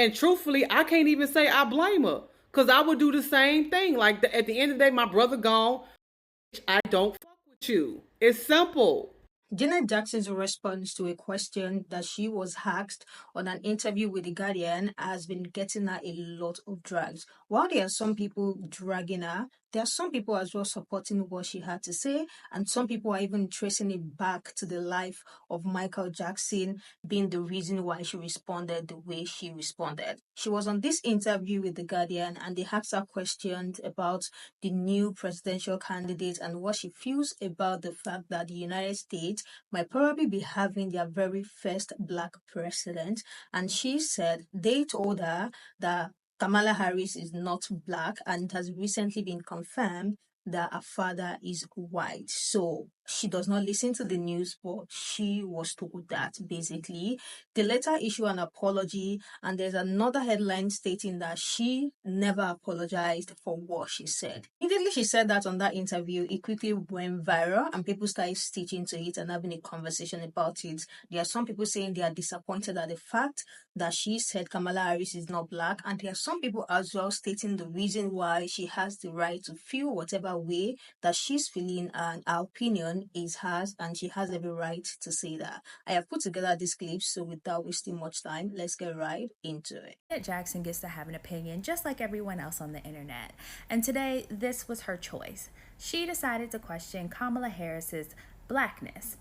And truthfully, I can't even say I blame her because I would do the same thing. Like at the end of the day, my brother gone. I don't fuck with you. It's simple. Janet Jackson's response to a question that she was asked on an interview with The Guardian has been getting her a lot of drags. While there are some people dragging her, there are some people as well supporting what she had to say, and some people are even tracing it back to the life of Michael Jackson being the reason why she responded the way she responded. She was on this interview with The Guardian, and they asked her questions about the new presidential candidate and what she feels about the fact that the United States might probably be having their very first Black president. And she said they told her that Kamala Harris is not Black, and it has recently been confirmed that her father is white. So she does not listen to the news, but she was told that basically. They later issue an apology, and there's another headline stating that she never apologized for what she said. Immediately she said that on that interview, it quickly went viral and people started stitching to it and having a conversation about it. There are some people saying they are disappointed at the fact that she said Kamala Harris is not Black, and there are some people as well stating the reason why she has the right to feel whatever way that she's feeling, and her opinion is hers and she has every right to say that. I have put together this clip, so without wasting much time, let's get right into it. Janet Jackson gets to have an opinion just like everyone else on the internet, and today this was her choice. She decided to question Kamala Harris's blackness.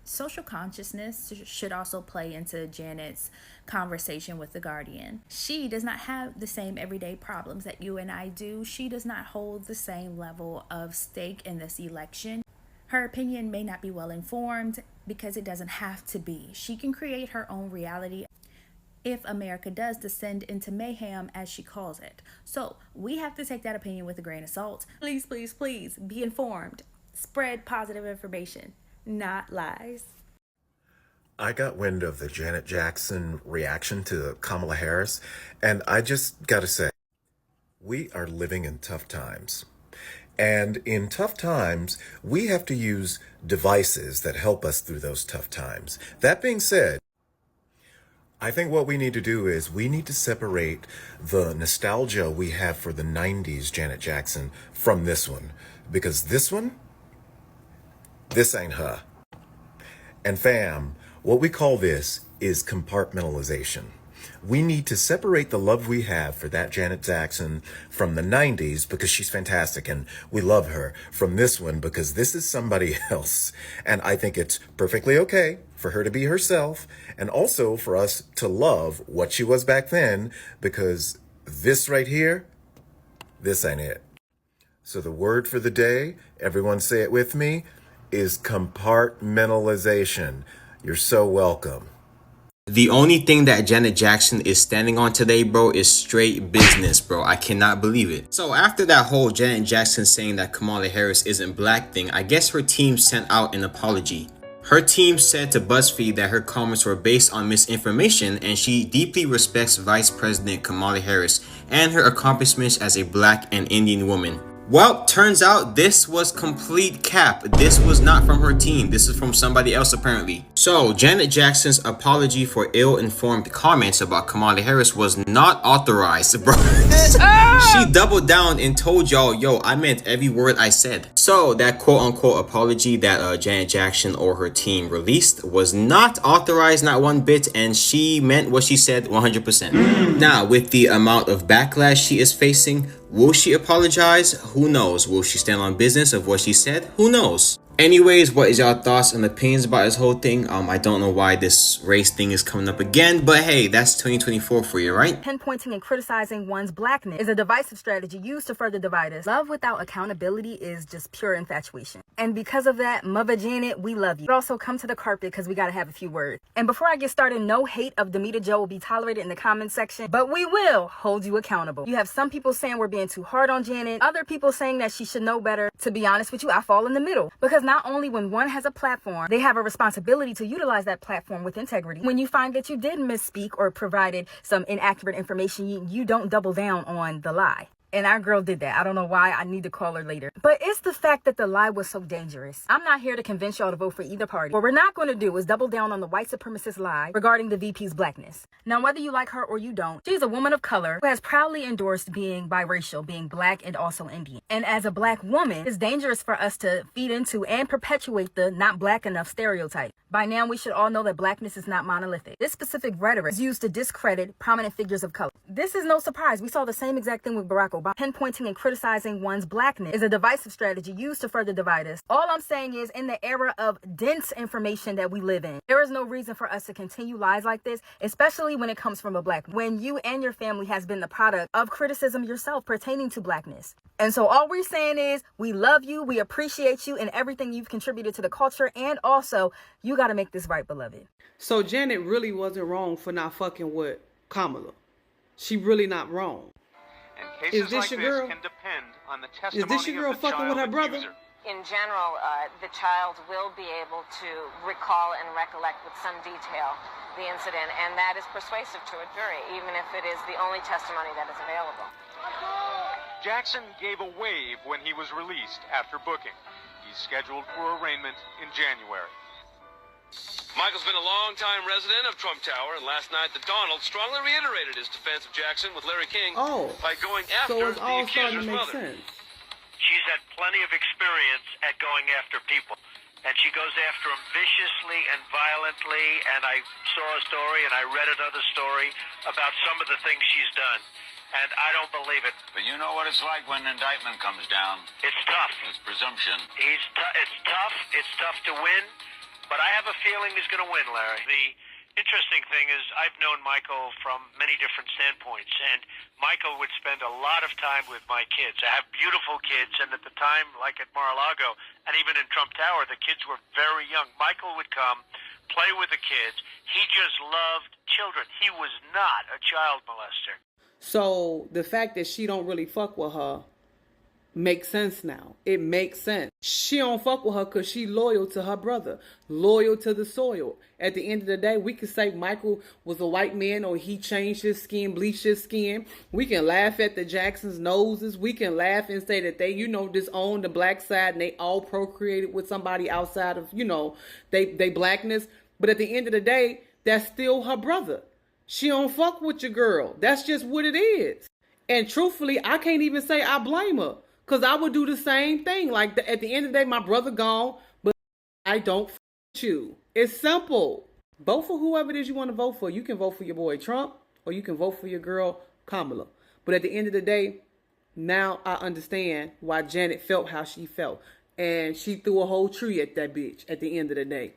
Social consciousness should also play into Janet's conversation with The Guardian. She does not have the same everyday problems that you and I do. She does not hold the same level of stake in this election. Her opinion may not be well informed because it doesn't have to be. She can create her own reality if America does descend into mayhem, as she calls it. So we have to take that opinion with a grain of salt. Please, please, please be informed. Spread positive information, not lies. I got wind of the Janet Jackson reaction to Kamala Harris, and I just gotta say, we are living in tough times. And in tough times, we have to use devices that help us through those tough times. That being said, I think what we need to do is we need to separate the nostalgia we have for the 90s Janet Jackson from this one. Because this ain't her. And fam, what we call this is compartmentalization. We need to separate the love we have for that Janet Jackson from the 90s because she's fantastic and we love her, from this one because this is somebody else. And I think it's perfectly okay for her to be herself and also for us to love what she was back then, because this right here, this ain't it. So the word for the day, everyone say it with me, is compartmentalization. You're so welcome. The only thing that Janet Jackson is standing on today, bro, is straight business, bro. I cannot believe it. So after that whole Janet Jackson saying that Kamala Harris isn't Black thing, I guess her team sent out an apology. Her team said to BuzzFeed that her comments were based on misinformation and she deeply respects Vice President Kamala Harris and her accomplishments as a Black and Indian woman. Well, turns out this was complete cap. This was not from her team. This is from somebody else apparently. So Janet Jackson's apology for ill-informed comments about Kamala Harris was not authorized, bro. She doubled down and told y'all, yo, I meant every word I said. So that quote-unquote apology that Janet Jackson or her team released was not authorized, not one bit, and she meant what she said 100%. Now, with the amount of backlash she is facing, will she apologize? Who knows? Will she stand on business of what she said? Who knows? Anyways, what is y'all thoughts and opinions about this whole thing? I don't know why this race thing is coming up again, but hey, that's 2024 for you, right? Pinpointing and criticizing one's blackness is a divisive strategy used to further divide us. Love without accountability is just pure infatuation. And because of that, Mother Janet, we love you. But also come to the carpet because we gotta have a few words. And before I get started, no hate of Demeter Joe will be tolerated in the comment section, but we will hold you accountable. You have some people saying we're being too hard on Janet, other people saying that she should know better. To be honest with you, I fall in the middle, because not only when one has a platform, they have a responsibility to utilize that platform with integrity. When you find that you did misspeak or provided some inaccurate information, you don't double down on the lie. And our girl did that. I don't know why. I need to call her later. But it's the fact that the lie was so dangerous. I'm not here to convince y'all to vote for either party. What we're not going to do is double down on the white supremacist lie regarding the VP's blackness. Now, whether you like her or you don't, she's a woman of color who has proudly endorsed being biracial, being black and also Indian. And as a black woman, it's dangerous for us to feed into and perpetuate the not black enough stereotype. By now, we should all know that blackness is not monolithic. This specific rhetoric is used to discredit prominent figures of color. This is no surprise. We saw the same exact thing with Barack Obama. Pinpointing and criticizing one's blackness is a divisive strategy used to further divide us. All I'm saying is, in the era of dense information that we live in, there is no reason for us to continue lies like this, especially when it comes from a black man, when you and your family has been the product of criticism yourself pertaining to blackness. And so all we're saying is, we love you, we appreciate you and everything you've contributed to the culture, and also, you got to make this right, beloved. So Janet really wasn't wrong for not fucking with Kàmàla. She really not wrong. And cases Is this like your this girl? can depend on the Is testimony this your girl of the fucking with child her brother? accuser. In general, the child will be able to recall and recollect with some detail the incident, and that is persuasive to a jury, even if it is the only testimony that is available. Jackson gave a wave when he was released after booking. He's scheduled for arraignment in January. Michael's been a long-time resident of Trump Tower, and last night the Donald strongly reiterated his defense of Jackson with Larry King by going after so it's the all starting accuser's to make mother. sense. She's had plenty of experience at going after people, and she goes after them viciously and violently, and I saw a story and I read another story about some of the things she's done, and I don't believe it. But you know what it's like when an indictment comes down. It's tough. It's presumption. It's tough. It's tough to win, but I have a feeling he's going to win, Larry. The interesting thing is I've known Michael from many different standpoints, and Michael would spend a lot of time with my kids. I have beautiful kids, and at the time, like at Mar-a-Lago, and even in Trump Tower, the kids were very young. Michael would come, play with the kids. He just loved children. He was not a child molester. So the fact that she don't really fuck with her makes sense now. It makes sense. She don't fuck with her because she loyal to her brother, loyal to the soil. At the end of the day, we could say Michael was a white man or he changed his skin, bleached his skin. We can laugh at the Jacksons' noses. We can laugh and say that they, disowned the black side and they all procreated with somebody outside of, they blackness. But at the end of the day, that's still her brother. She don't fuck with your girl. That's just what it is. And truthfully, I can't even say I blame her. Because I would do the same thing. Like, at the end of the day, my brother gone, but I don't f with you. It's simple. Vote for whoever it is you want to vote for. You can vote for your boy Trump, or you can vote for your girl Kàmàla. But at the end of the day, now I understand why Janet felt how she felt. And she threw a whole tree at that bitch at the end of the day.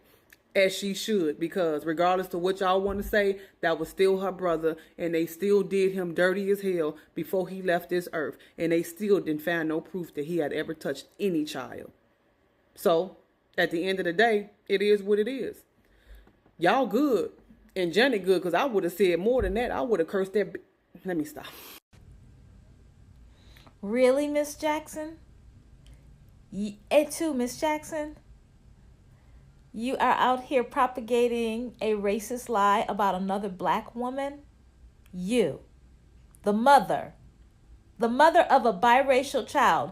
As she should, because regardless of what y'all want to say, that was still her brother, and they still did him dirty as hell before he left this earth, and they still didn't find no proof that he had ever touched any child. So, at the end of the day, it is what it is. Y'all good, and Janet good, because I would have said more than that. I would have cursed that. Let me stop. Really, Miss Jackson? Too, Miss Jackson? You are out here propagating a racist lie about another black woman? You, the mother of a biracial child,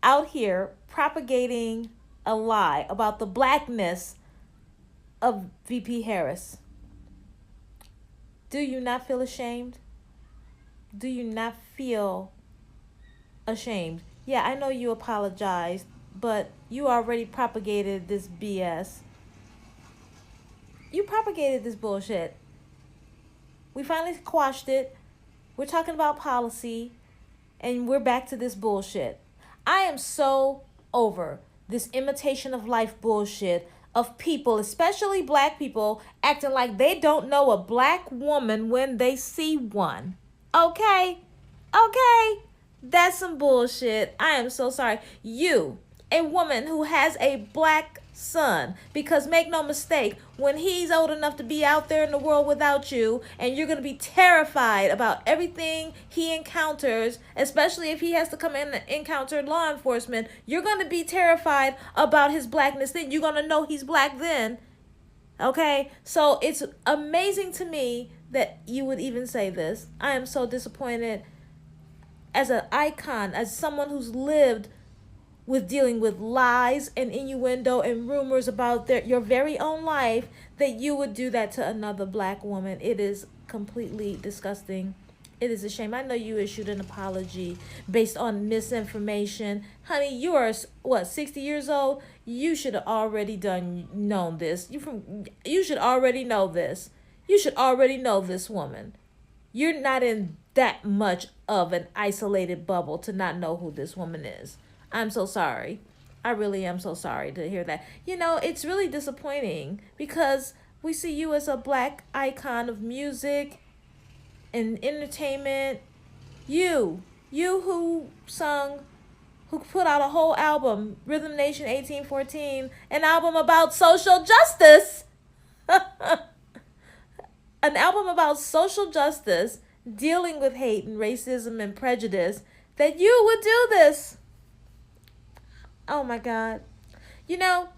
out here propagating a lie about the blackness of VP Harris. Do you not feel ashamed? Do you not feel ashamed? Yeah, I know you apologized, but you already propagated this BS. You propagated this bullshit. We finally quashed it. We're talking about policy, and we're back to this bullshit. I am so over this imitation of life bullshit of people, especially black people, acting like they don't know a black woman when they see one. Okay? That's some bullshit. I am so sorry. You, a woman who has a black son, because make no mistake, when he's old enough to be out there in the world without you, and you're going to be terrified about everything he encounters, especially if he has to come in and encounter law enforcement, you're going to be terrified about his blackness then. You're going to know he's black then. Okay? So it's amazing to me that you would even say this. I am so disappointed. as an icon, as someone who's lived with dealing with lies and innuendo and rumors about your very own life, that you would do that to another Black woman. It is completely disgusting. It is a shame. I know you issued an apology based on misinformation. Honey, you are, what, 60 years old? You should have already known this. You should already know this. You should already know this woman. You're not in that much of an isolated bubble to not know who this woman is. I'm so sorry. I really am so sorry to hear that. You know, it's really disappointing because we see you as a Black icon of music and entertainment. You who put out a whole album, Rhythm Nation 1814, an album about social justice. An album about social justice, dealing with hate and racism and prejudice, that you would do this. Oh my God. You know,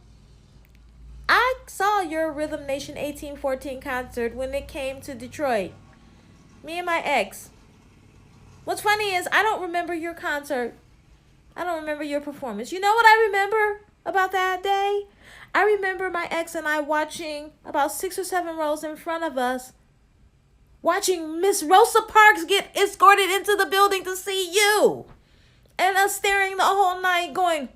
I saw your Rhythm Nation 1814 concert when it came to Detroit. Me and my ex. What's funny is I don't remember your concert. I don't remember your performance. You know what I remember about that day? I remember my ex and I watching about 6 or 7 rows in front of us, watching Miss Rosa Parks get escorted into the building to see you. And us staring the whole night going,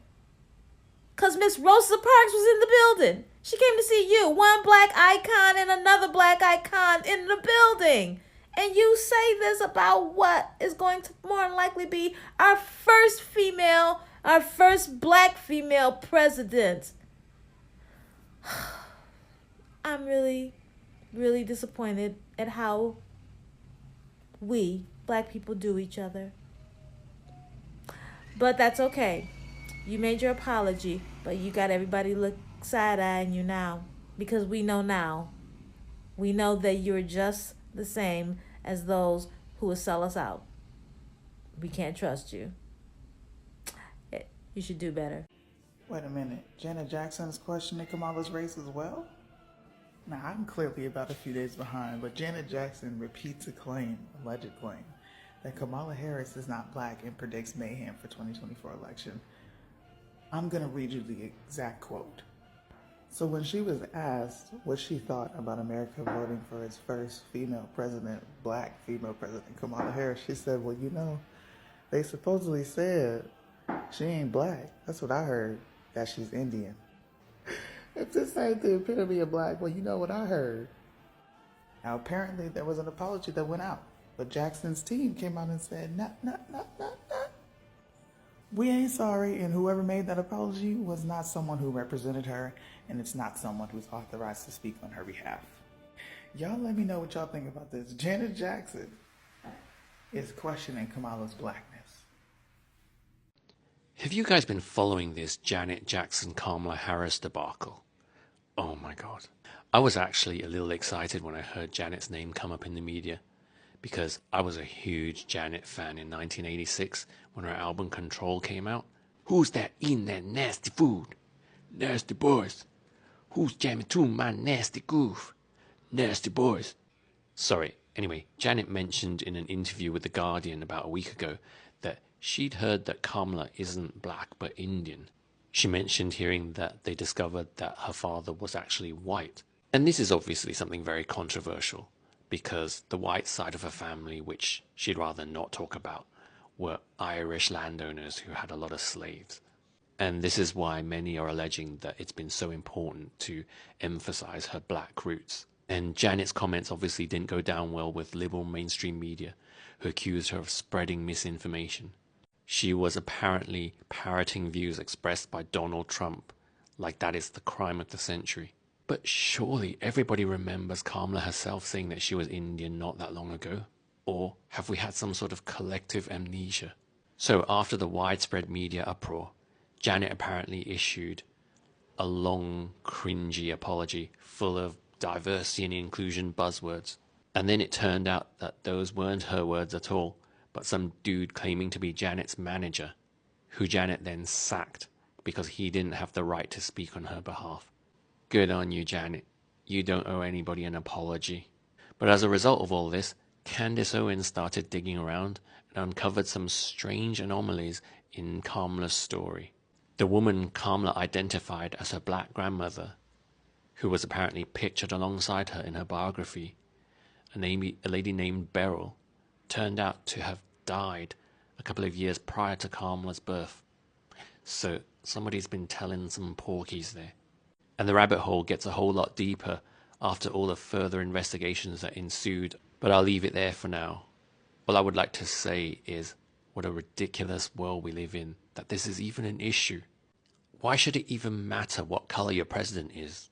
because Miss Rosa Parks was in the building. She came to see you. One Black icon and another Black icon in the building. And you say this about what is going to more than likely be our first Black female president. I'm really, really disappointed at how we, Black people, do each other. But that's okay. You made your apology, but you got everybody look side-eyeing you now. Because we know now. We know that you're just the same as those who will sell us out. We can't trust you. You should do better. Wait a minute. Janet Jackson is questioning Kàmàla's race as well? Now, I'm clearly about a few days behind, but Janet Jackson repeats a claim, alleged claim, that Kàmàla Harris is not Black and predicts mayhem for 2024 election. I'm going to read you the exact quote. So when she was asked what she thought about America voting for its first female president, Black female president, Kàmàla Harris, she said, well, you know, they supposedly said she ain't Black. That's what I heard, that she's Indian. If this ain't the epitome of Black, well, you know what I heard. Now, apparently there was an apology that went out, but Jackson's team came out and said, nah. We ain't sorry, and whoever made that apology was not someone who represented her, and it's not someone who's authorized to speak on her behalf. Y'all let me know what y'all think about this. Janet Jackson is questioning Kàmàla's Blackness. Have you guys been following this Janet Jackson-Kàmàla Harris debacle? Oh my God. I was actually a little excited when I heard Janet's name come up in the media, because I was a huge Janet fan in 1986 when her album Control came out. Who's that eating that nasty food? Nasty boys. Who's jamming to my nasty groove? Nasty boys. Sorry, anyway, Janet mentioned in an interview with The Guardian about a week ago that she'd heard that Kàmàla isn't Black but Indian. She mentioned hearing that they discovered that her father was actually white. And this is obviously something very controversial, because the white side of her family, which she'd rather not talk about, were Irish landowners who had a lot of slaves. And this is why many are alleging that it's been so important to emphasize her Black roots. And Janet's comments obviously didn't go down well with liberal mainstream media, who accused her of spreading misinformation. She was apparently parroting views expressed by Donald Trump, like that is the crime of the century. But surely everybody remembers Kàmàla herself saying that she was Indian not that long ago. Or have we had some sort of collective amnesia? So after the widespread media uproar, Janet apparently issued a long, cringy apology full of diversity and inclusion buzzwords. And then it turned out that those weren't her words at all, but some dude claiming to be Janet's manager, who Janet then sacked because he didn't have the right to speak on her behalf. Good on you, Janet. You don't owe anybody an apology. But as a result of all this, Candace Owens started digging around and uncovered some strange anomalies in Kàmàla's story. The woman Kàmàla identified as her black grandmother, who was apparently pictured alongside her in her biography, a lady named Beryl, turned out to have died a couple of years prior to Kàmàla's birth. So somebody's been telling some porkies there. And the rabbit hole gets a whole lot deeper after all the further investigations that ensued, but I'll leave it there for now. All I would like to say is, what a ridiculous world we live in, that this is even an issue. Why should it even matter what color your president is?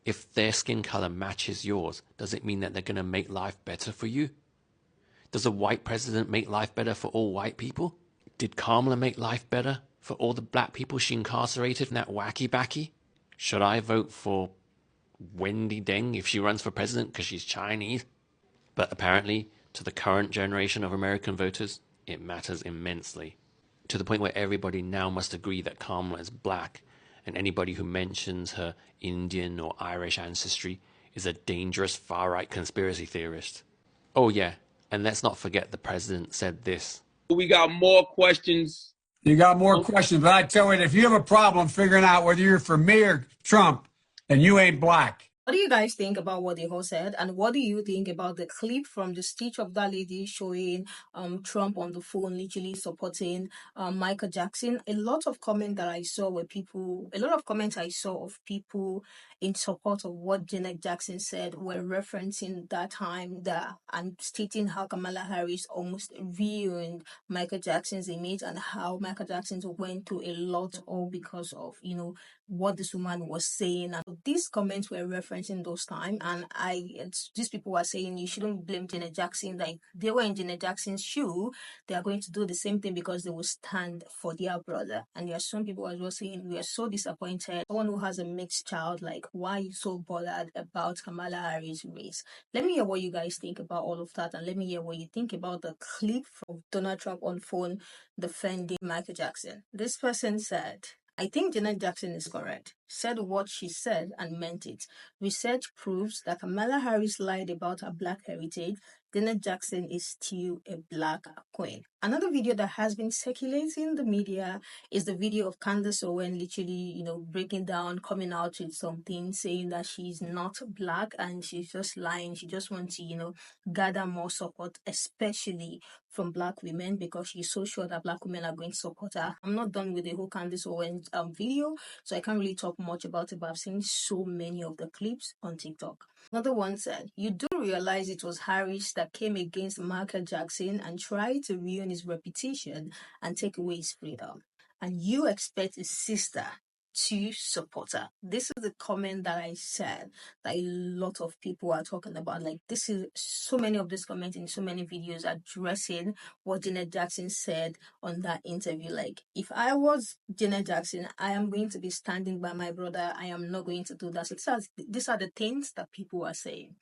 If their skin color matches yours, does it mean that they're going to make life better for you? Does a white president make life better for all white people? Did Kàmàla make life better for all the black people she incarcerated in that wacky backy? Should I vote for Wendy Deng if she runs for president because she's Chinese? But apparently, to the current generation of American voters, it matters immensely. To the point where everybody now must agree that Kàmàla is black, and anybody who mentions her Indian or Irish ancestry is a dangerous far-right conspiracy theorist. Oh yeah, and let's not forget the president said this. We got more questions. You got more questions, but I tell you, if you have a problem figuring out whether you're for me or Trump, then you ain't black. What do you guys think about what the host said? And what do you think about the clip from the speech of that lady showing Trump on the phone literally supporting Michael Jackson? A lot of comments I saw of people in support of what Janet Jackson said were referencing that time and stating how Kamala Harris almost ruined Michael Jackson's image and how Michael Jackson went through a lot all because of, what this woman was saying. And these comments were referencing those times, and these people were saying you shouldn't blame Janet Jackson. Like, they were in Janet Jackson's shoe, they are going to do the same thing because they will stand for their brother. And there are some people as well saying we are so disappointed. Someone who has a mixed child, like, why are you so bothered about Kamala Harris' race? Let me hear what you guys think about all of that, and let me hear what you think about the clip of Donald Trump on phone defending Michael Jackson. This person said, I think Janet Jackson is correct. Said what she said and meant it. Research proves that Kamala Harris lied about her black heritage. Janet Jackson is still a black queen. Another video that has been circulating in the media is the video of Candace Owens literally, breaking down, coming out with something, saying that she's not black and she's just lying. She just wants to, gather more support, especially from black women, because she's so sure that black women are going to support her. I'm not done with the whole Candace Owens video, so I can't really talk much about it, but I've seen so many of the clips on TikTok. Another one said, you do realize it was Harris that came against Michael Jackson and tried to ruin his reputation and take away his freedom. And you expect his sister to support her. This is the comment that I said that a lot of people are talking about. Like, this is so many of these comments in so many videos addressing what Janet Jackson said on that interview. Like, if I was Janet Jackson, I am going to be standing by my brother. I am not going to do that. So these are the things that people are saying.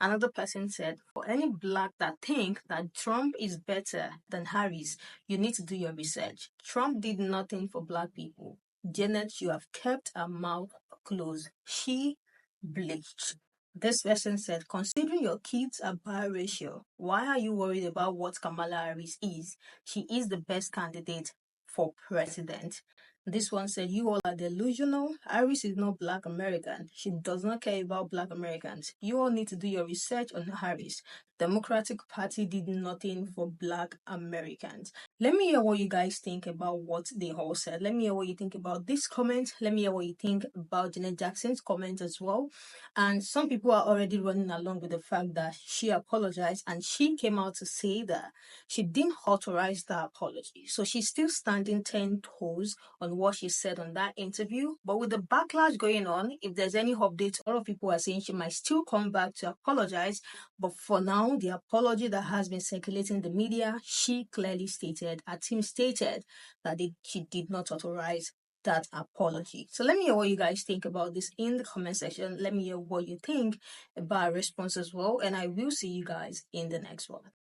Another person said, for any black that think that Trump is better than Harris, you need to do your research. Trump did nothing for black people. Janet, you have kept her mouth closed. She bleached. This person said, considering your kids are biracial, why are you worried about what Kamala Harris is? She is the best candidate for president. This one said, you all are delusional. Harris is not black American. She does not care about black Americans. You all need to do your research on Harris. Democratic Party did nothing for black Americans. Let me hear what you guys think about what they all said. Let me hear what you think about this comment. Let me hear what you think about Janet Jackson's comment as well. And some people are already running along with the fact that she apologized and she came out to say that she didn't authorize the apology. So she's still standing 10 toes on what she said on that interview. But with the backlash going on, if there's any updates, a lot of people are saying she might still come back to apologize. But for now, the apology that has been circulating in the media, she clearly stated, her team stated that she did not authorize that apology. So let me hear what you guys think about this in the comment section. Let me hear what you think about our response as well. And I will see you guys in the next one.